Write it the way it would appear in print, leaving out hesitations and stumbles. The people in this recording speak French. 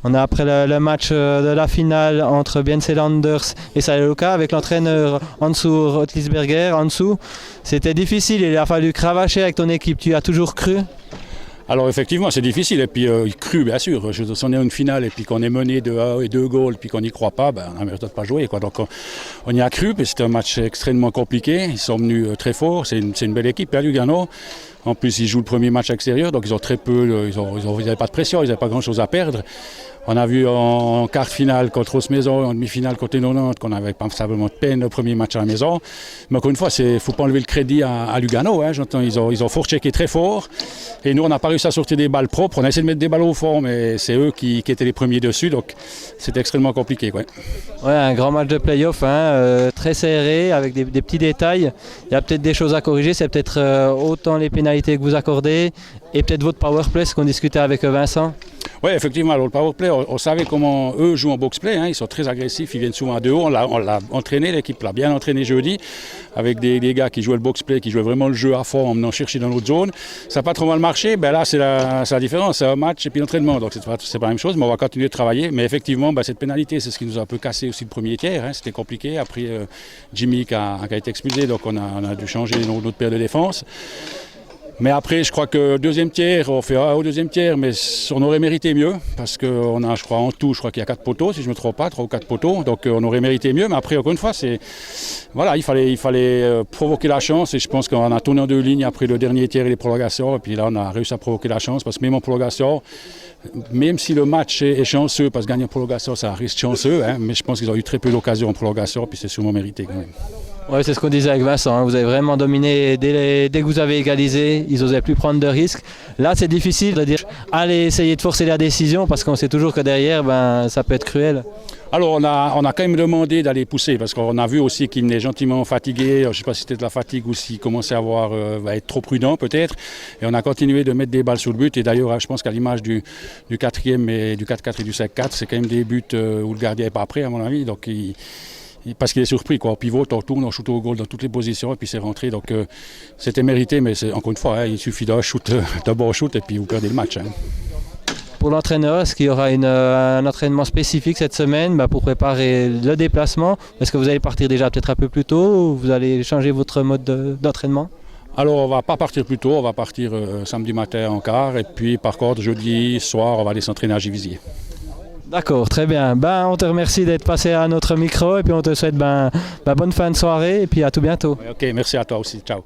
On est après le match de la finale entre BNC Landers et Saleluca avec l'entraîneur Hansu Rotlisberger. Hansu, c'était difficile, il a fallu cravacher avec ton équipe, tu as toujours cru? Alors effectivement c'est difficile et puis cru bien sûr, si on est en une finale et puis qu'on est mené de 1 et 2 goals puis qu'on n'y croit pas, on a mérité de pas jouer quoi. Donc on y a cru, puis c'était un match extrêmement compliqué, ils sont venus très forts, c'est une belle équipe Lugano. En plus ils jouent le premier match extérieur donc ils ont très peu, ils n'avaient pas de pression, ils n'avaient pas grand chose à perdre. On a vu en quart de finale contre Osmaison, en demi-finale contre Nantes qu'on avait passablement de peine le premier match à la maison. Mais encore une fois, il ne faut pas enlever le crédit à Lugano. Hein. J'entends, ils ont forechecké très fort. Et nous, on n'a pas réussi à sortir des balles propres. On a essayé de mettre des balles au fond, mais c'est eux qui étaient les premiers dessus. Donc c'était extrêmement compliqué. Ouais, un grand match de play-off, très serré, avec des petits détails. Il y a peut-être des choses à corriger. C'est peut-être autant les pénalités que vous accordez et peut-être votre power play, ce qu'on discutait avec Vincent. Oui, effectivement, alors le powerplay, on savait comment eux jouent en box-play, hein, ils sont très agressifs, ils viennent souvent à 2 hauts, on l'a entraîné, l'équipe l'a bien entraîné jeudi, avec des gars qui jouaient le box-play, qui jouaient vraiment le jeu à fond en venant chercher dans notre zone. Ça n'a pas trop mal marché, là c'est la différence, c'est un match et puis l'entraînement, donc c'est pas la même chose, mais on va continuer de travailler. Mais effectivement, cette pénalité, c'est ce qui nous a un peu cassé aussi le premier tiers, hein, c'était compliqué, après Jimmy qui a été expulsé, donc on a dû changer notre paire de défense. Mais après, je crois que deuxième tiers, on fait au deuxième tiers, mais on aurait mérité mieux, parce qu'on a, je crois, en tout, qu'il y a 4 poteaux, si je ne me trompe pas, 3 ou 4 poteaux, donc on aurait mérité mieux. Mais après, encore une fois, il fallait provoquer la chance, et je pense qu'on a tourné en 2 lignes après le dernier tiers et les prolongations, et puis là, on a réussi à provoquer la chance, parce que même en prolongation, même si le match est chanceux, parce que gagner en prolongation, ça risque chanceux, hein, mais je pense qu'ils ont eu très peu d'occasions en prolongation, puis c'est sûrement mérité quand même. Oui, c'est ce qu'on disait avec Vincent, vous avez vraiment dominé dès que vous avez égalisé, ils n'osaient plus prendre de risques. Là, c'est difficile de dire allez essayer de forcer la décision parce qu'on sait toujours que derrière, ça peut être cruel. Alors on a quand même demandé d'aller pousser parce qu'on a vu aussi qu'il venait gentiment fatigué, je ne sais pas si c'était de la fatigue ou s'il commençait à être trop prudent peut-être. Et on a continué de mettre des balles sur le but et d'ailleurs je pense qu'à l'image du 4e et du 4-4 et du 5-4, c'est quand même des buts où le gardien n'est pas prêt à mon avis. Donc parce qu'il est surpris, quoi. On pivote, on tourne, on shoot au goal dans toutes les positions et puis c'est rentré. Donc c'était mérité, mais encore une fois, il suffit d'un bon shoot et puis vous perdez le match. Hein. Pour l'entraîneur, est-ce qu'il y aura un entraînement spécifique cette semaine pour préparer le déplacement? Est-ce que vous allez partir déjà peut-être un peu plus tôt ou vous allez changer votre mode d'entraînement? Alors on ne va pas partir plus tôt, on va partir samedi matin en quart et puis par contre jeudi soir on va aller s'entraîner à Givisier. D'accord, très bien. On te remercie d'être passé à notre micro et puis on te souhaite bonne fin de soirée et puis à tout bientôt. Ok, merci à toi aussi. Ciao.